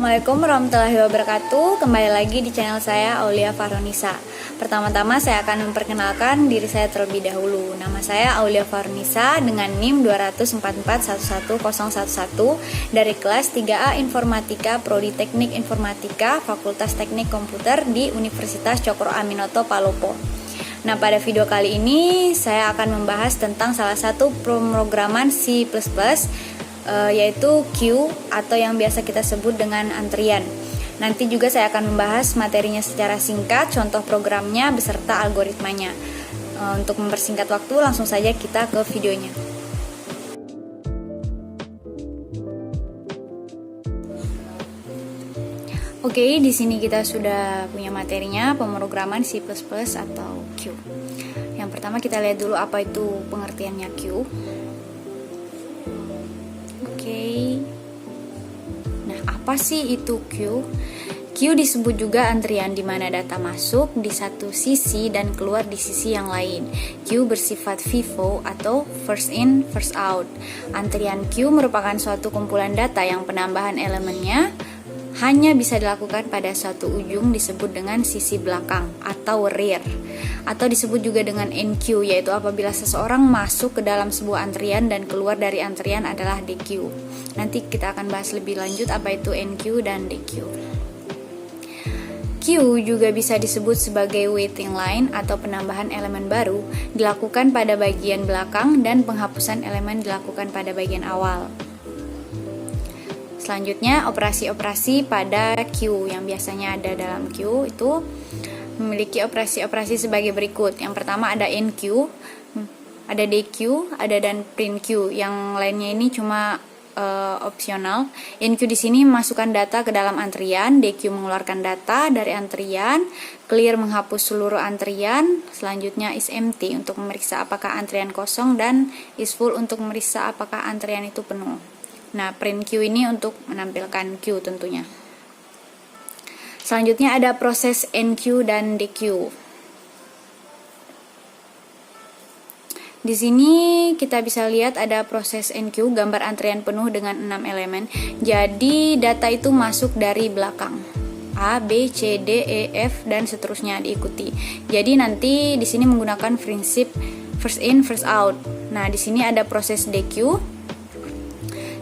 Assalamualaikum warahmatullahi wabarakatuh. Kembali lagi di channel saya, Aulia Farhonisa. Pertama-tama saya akan memperkenalkan diri saya terlebih dahulu. Nama saya Aulia Farhonisa dengan NIM 244111011 dari kelas 3A Informatika Prodi Teknik Informatika Fakultas Teknik Komputer di Universitas Cokro Aminoto Palopo. Nah, pada video kali ini saya akan membahas tentang salah satu pemrograman C++, yaitu queue atau yang biasa kita sebut dengan antrian. Nanti juga saya akan membahas materinya secara singkat, contoh programnya beserta algoritmanya. Untuk mempersingkat waktu, langsung saja kita ke videonya. Oke, di sini kita sudah punya materinya, pemrograman C++ atau queue. Yang pertama kita lihat dulu apa itu pengertiannya queue. Oke. Nah, apa sih itu queue? Queue disebut juga antrian di mana data masuk di satu sisi dan keluar di sisi yang lain. Queue bersifat FIFO atau first in, first out. Antrian queue merupakan suatu kumpulan data yang penambahan elemennya hanya bisa dilakukan pada suatu ujung disebut dengan sisi belakang atau rear, atau disebut juga dengan NQ, yaitu apabila seseorang masuk ke dalam sebuah antrian dan keluar dari antrian adalah DQ. Nanti kita akan bahas lebih lanjut apa itu NQ dan DQ. Queue juga bisa disebut sebagai waiting line atau penambahan elemen baru dilakukan pada bagian belakang dan penghapusan elemen dilakukan pada bagian awal. Selanjutnya, operasi-operasi pada queue yang biasanya ada dalam queue itu memiliki operasi-operasi sebagai berikut. Yang pertama ada NQ, ada DQ, ada dan print queue. Yang lainnya ini cuma opsional. NQ di sini memasukkan data ke dalam antrian, DQ mengeluarkan data dari antrian, clear menghapus seluruh antrian, selanjutnya is empty untuk memeriksa apakah antrian kosong dan is full untuk memeriksa apakah antrian itu penuh. Nah, print queue ini untuk menampilkan queue tentunya. Selanjutnya ada proses NQ dan DQ. Di sini kita bisa lihat ada proses NQ, gambar antrian penuh dengan 6 elemen. Jadi data itu masuk dari belakang. A, B, C, D, E, F dan seterusnya diikuti. Jadi nanti di sini menggunakan prinsip first in, first out. Nah, di sini ada proses DQ.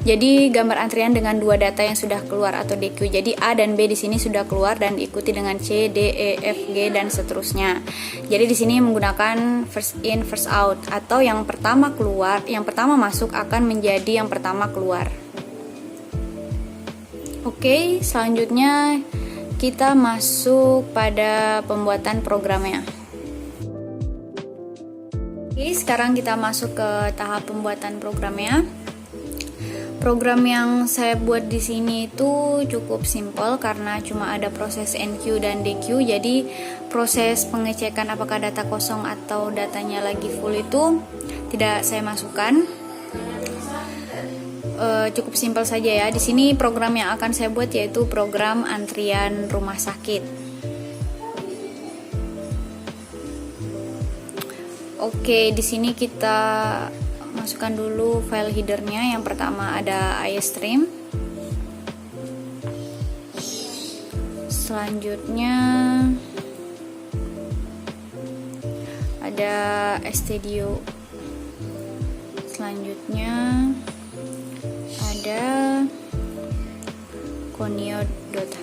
Jadi gambar antrian dengan dua data yang sudah keluar atau DQ. Jadi A dan B di sini sudah keluar dan diikuti dengan C, D, E, F, G dan seterusnya. Jadi di sini menggunakan first in, first out atau yang pertama keluar, yang pertama masuk akan menjadi yang pertama keluar. Oke, selanjutnya kita masuk pada pembuatan programnya. Oke, sekarang kita masuk ke tahap pembuatan programnya. Program yang saya buat di sini itu cukup simpel karena cuma ada proses NQ dan DQ. Jadi proses pengecekan apakah data kosong atau datanya lagi full itu tidak saya masukkan. Cukup simpel saja ya. Di sini program yang akan saya buat yaitu program antrian rumah sakit. Oke, di sini kita masukkan dulu file headernya. Yang pertama ada iStream, selanjutnya ada stdio, selanjutnya ada conio.h.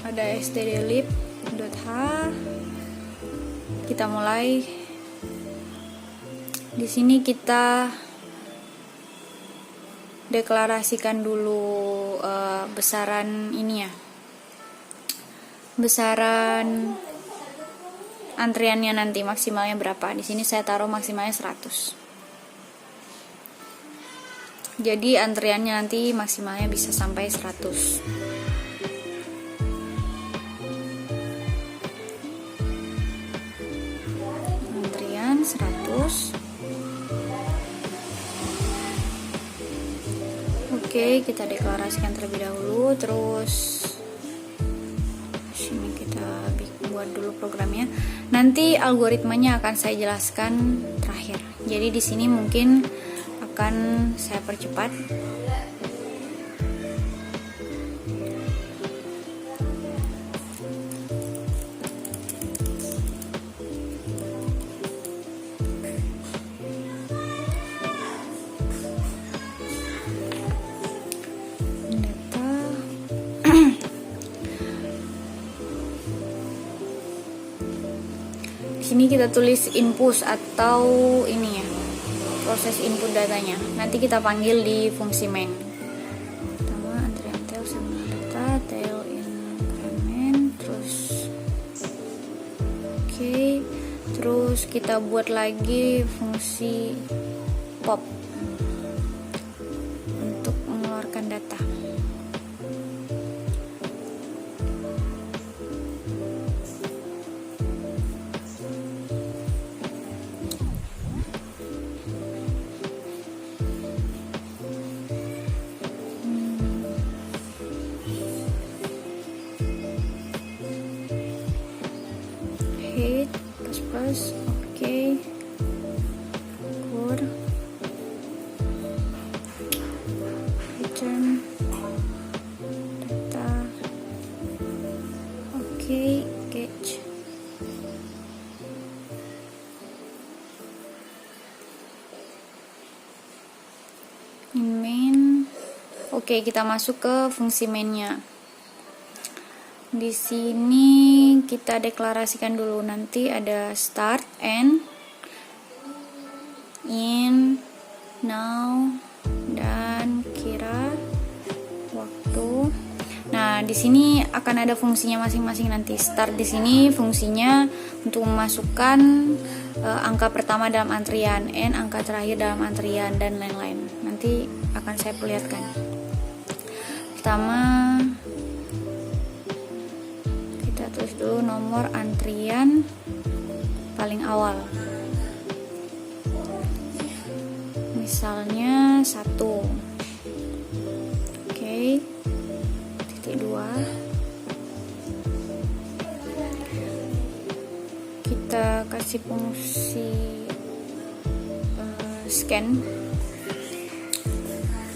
Ada stdlib.h. Kita mulai. Di sini kita deklarasikan dulu besaran ini ya. Besaran antriannya nanti maksimalnya berapa. Di sini saya taruh maksimalnya 100. Jadi antriannya nanti maksimalnya bisa sampai 100. Antrian 100. Oke, kita deklarasikan terlebih dahulu. Terus sini kita download dulu programnya. Nanti algoritmanya akan saya jelaskan terakhir. Jadi di sini mungkin akan saya percepat. Sini kita tulis input atau ini ya, proses input datanya. Nanti kita panggil di fungsi main. Pertama antrian tail sama data, tail increment, terus oke. Terus kita buat lagi fungsi pop untuk mengeluarkan data. Plus, oke, good, return data, oke, catch. In main, oke, kita masuk ke fungsi mainnya. Di sini kita deklarasikan dulu, nanti ada start, end, in, now, dan kira waktu. Nah, di sini akan ada fungsinya masing-masing nanti. Start di sini fungsinya untuk memasukkan angka pertama dalam antrian, end angka terakhir dalam antrian, dan lain-lain. Nanti akan saya perlihatkan. Pertama, tulis dulu nomor antrian paling awal, misalnya 1, oke, titik 2, kita kasih fungsi scan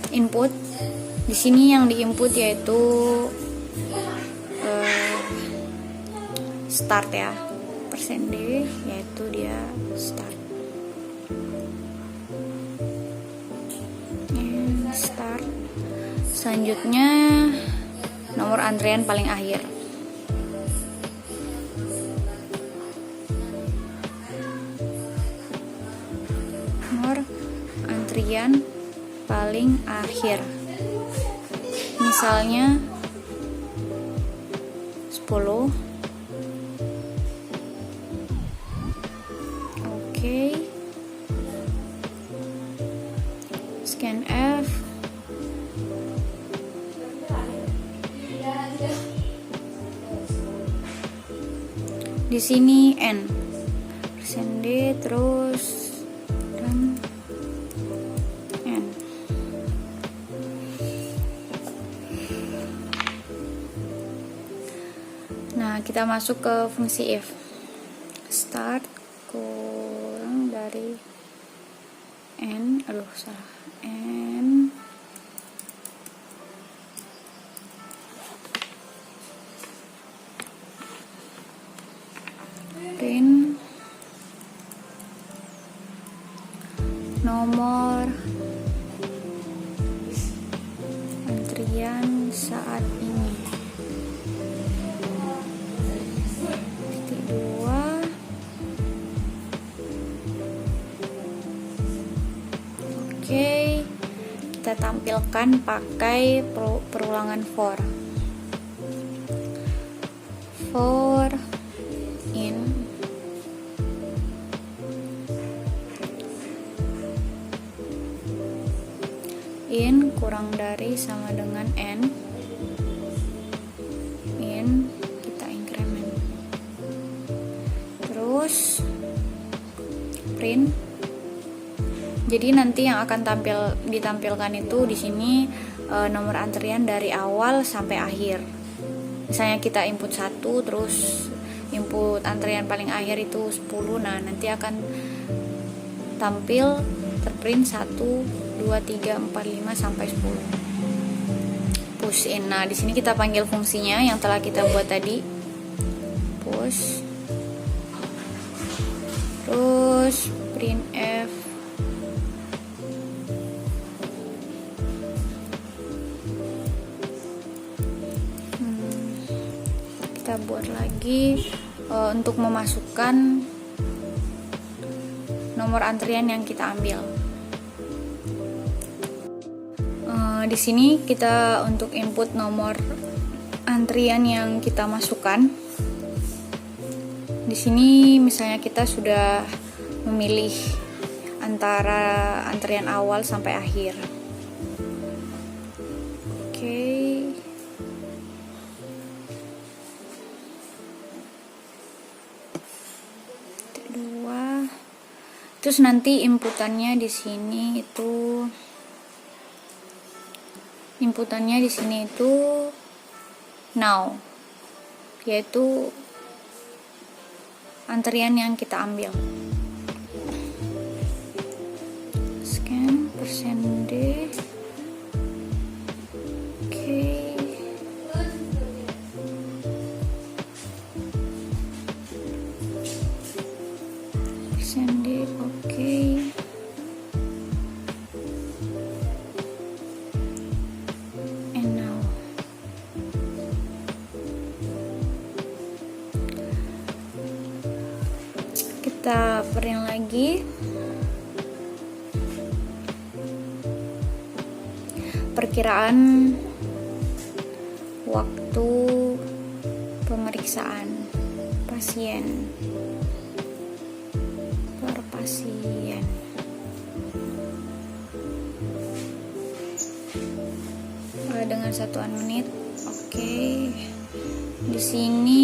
input. Di sini yang diinput yaitu start ya, %d, yaitu dia start. Start. Selanjutnya nomor antrian paling akhir. Nomor antrian paling akhir. Misalnya 10. Scan F, di sini N, %d, terus dan N. Nah, kita masuk ke fungsi if. Start kurang dari N, N, print nomor antrian saat ini, titik 2, oke, kita tampilkan pakai perulangan for in kurang dari sama dengan N, in kita increment, terus print. Jadi nanti yang akan ditampilkan itu di sini nomor antrian dari awal sampai akhir. Misalnya kita input 1, terus input antrian paling akhir itu 10. Nah, nanti akan tampil terprint 1 2 3 4 5 sampai 10. Push in. Nah, di sini kita panggil fungsinya yang telah kita buat tadi. Push. Terus printf kita buat lagi untuk memasukkan nomor antrian yang kita ambil. Di sini kita untuk input nomor antrian yang kita masukkan. Di sini misalnya kita sudah memilih antara antrian awal sampai akhir. Oke. Terus nanti inputannya di sini itu now, yaitu antrian yang kita ambil. Scan %d. Oke. %d. Oke. And now. Kita print lagi. Perkiraan waktu pemeriksaan pasien per pasien. Dengan satuan menit. Oke. Di sini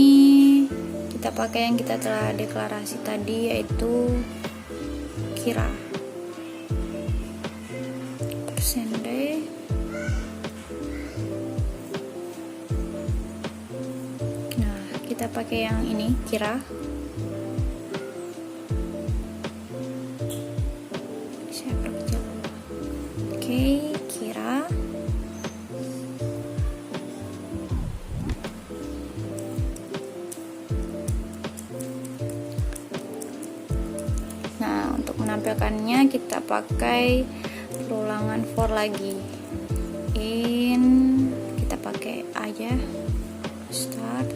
kita pakai yang kita telah deklarasi tadi, yaitu kira %d. Nah, kita pakai yang ini, kira. Saya perkecil. Oke, kira. Nah, untuk menampilkannya kita pakai perulangan for lagi. In, kita pakai aja start.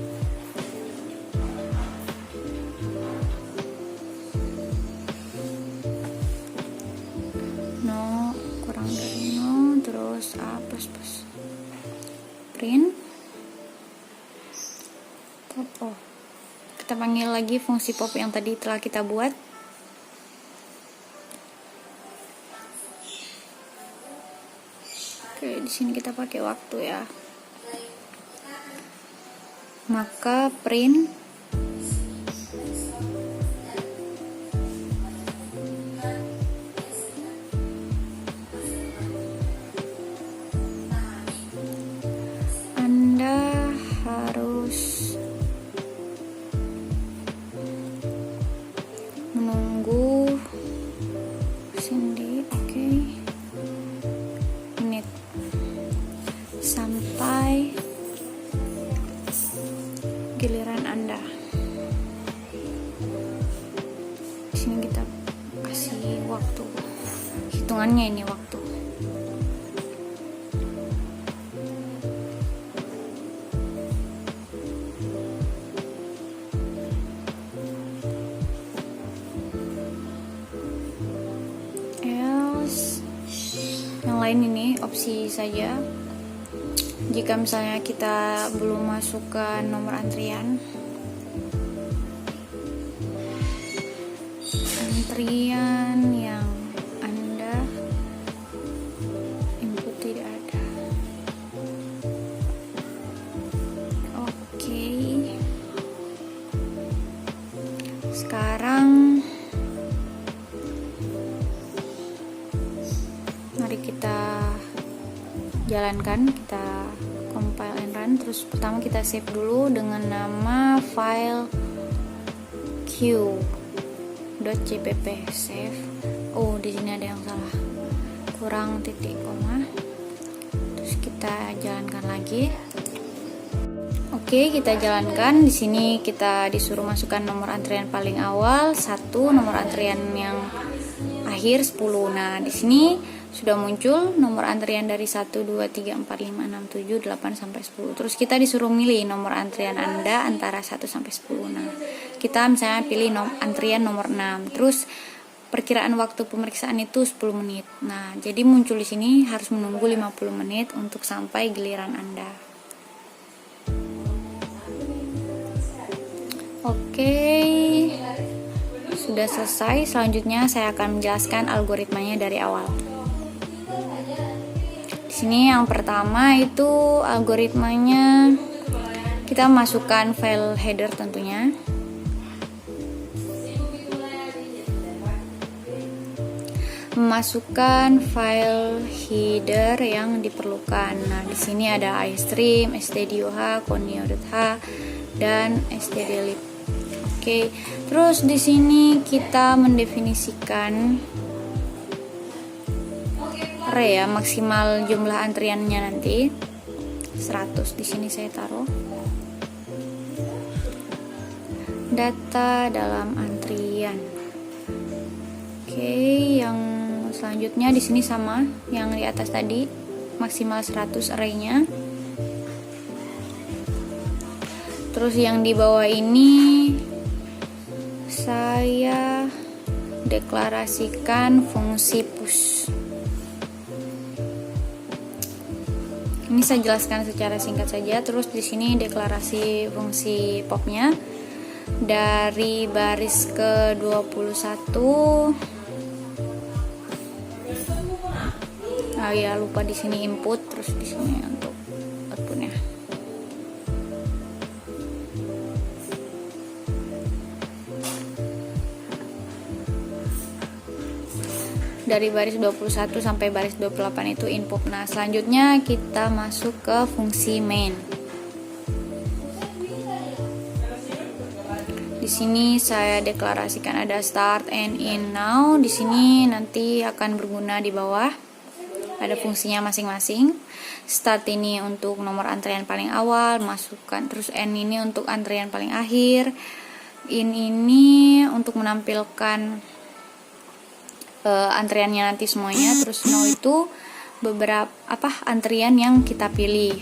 No, kurang dari no, terus plus print pop. Oh, kita panggil lagi fungsi pop yang tadi telah kita buat. Oke, di sini kita pakai waktu ya. Maka print Anda harus menunggu sendiri, oke, menit sampai giliran Anda. Di sini kita kasih waktu, hitungannya ini waktu. Yang lain ini opsi saja. Jika misalnya kita belum masukkan nomor antrian yang Anda input tidak ada. Oke. Sekarang mari kita jalankan, kita compile and run. Terus pertama kita save dulu dengan nama file nq.cpp save. Oh, di sini ada yang salah, kurang titik koma. Terus kita jalankan lagi. Oke, kita jalankan. Di sini kita disuruh masukkan nomor antrian paling awal 1, nomor antrian yang akhir 10. Nah, di sini sudah muncul nomor antrian dari 1, 2, 3, 4, 5, 6, 7, 8 sampai 10. Terus kita disuruh milih nomor antrian Anda antara 1 sampai 10. Nah, kita misalnya pilih antrian nomor 6. Terus perkiraan waktu pemeriksaan itu 10 menit. Nah, jadi muncul di sini harus menunggu 50 menit untuk sampai giliran Anda. Oke, sudah selesai. Selanjutnya saya akan menjelaskan algoritmanya dari awal. Di sini yang pertama itu algoritmanya, kita masukkan file header tentunya. Memasukkan file header yang diperlukan. Nah, di sini ada iStream, stdio.h, conio.h, dan stdlib. Oke, terus di sini kita mendefinisikan array ya, maksimal jumlah antriannya nanti 100. Di sini saya taruh data dalam antrian. Oke, yang selanjutnya di sini sama yang di atas tadi, maksimal 100 array-nya. Terus yang di bawah ini saya deklarasikan fungsi push. Ini saya jelaskan secara singkat saja. Terus di sini deklarasi fungsi popnya dari baris ke-21. Oh ya, lupa di sini input, terus di sini untuk outputnya. Dari baris 21 sampai baris 28 itu input. Nah, selanjutnya kita masuk ke fungsi main. Di sini saya deklarasikan ada start and end now. Di sini nanti akan berguna di bawah. Ada fungsinya masing-masing. Start ini untuk nomor antrian paling awal, masukkan. Terus end ini untuk antrian paling akhir. In ini untuk menampilkan antriannya nanti semuanya. Terus now itu beberapa antrian yang kita pilih.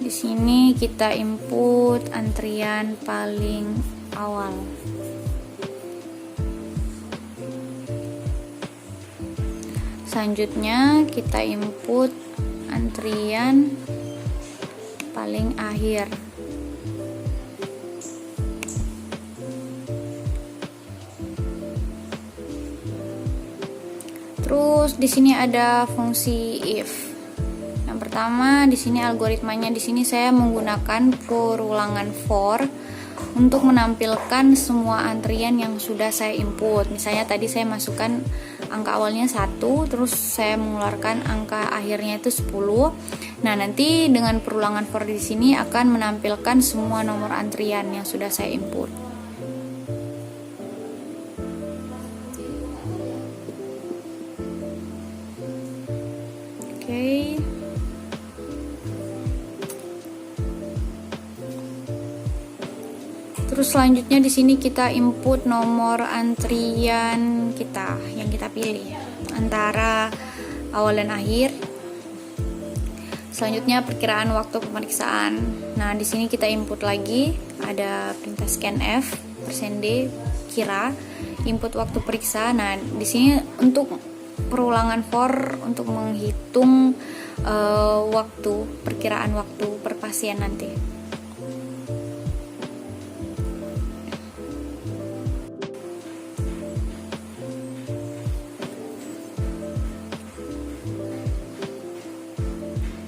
Di sini kita input antrian paling awal. Selanjutnya kita input antrian paling akhir. Terus di sini ada fungsi if. Yang pertama di sini algoritmanya, di sini saya menggunakan perulangan for untuk menampilkan semua antrian yang sudah saya input. Misalnya tadi saya masukkan angka awalnya 1, terus saya mengeluarkan angka akhirnya itu 10. Nah, nanti dengan perulangan for di sini akan menampilkan semua nomor antrian yang sudah saya input. Oke. Terus selanjutnya di sini kita input nomor antrian kita yang kita pilih antara awal dan akhir. Selanjutnya perkiraan waktu pemeriksaan. Nah, di sini kita input lagi ada perintah scanf %d kira input waktu periksa. Nah, di sini untuk perulangan for untuk menghitung perkiraan waktu per pasien nanti.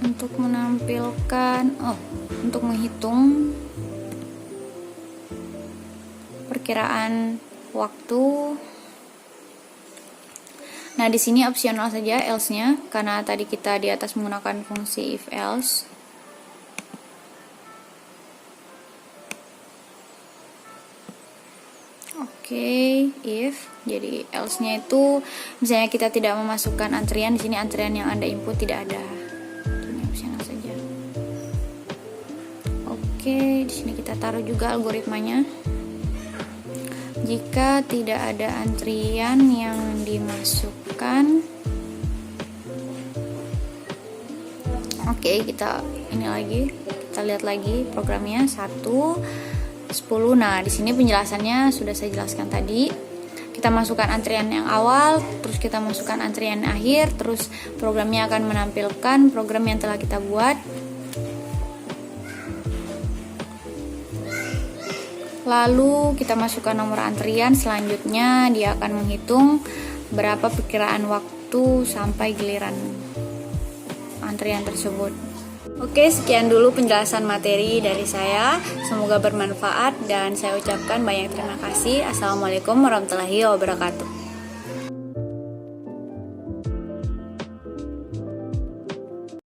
Untuk menampilkan untuk menghitung perkiraan waktu. Nah, di sini opsional saja else-nya karena tadi kita di atas menggunakan fungsi if else. Oke, if jadi else-nya itu misalnya kita tidak memasukkan antrian, di sini antrian yang Anda input tidak ada. Ini opsional saja. Oke, di sini kita taruh juga algoritmanya. Jika tidak ada antrian yang dimasukkan, oke, kita ini lagi, kita lihat lagi programnya 1, 10. Nah, di sini penjelasannya sudah saya jelaskan tadi. Kita masukkan antrian yang awal, terus kita masukkan antrian akhir, terus programnya akan menampilkan program yang telah kita buat. Lalu kita masukkan nomor antrian, selanjutnya dia akan menghitung berapa perkiraan waktu sampai giliran antrian tersebut. Oke, sekian dulu penjelasan materi dari saya. Semoga bermanfaat dan saya ucapkan banyak terima kasih. Assalamualaikum warahmatullahi wabarakatuh.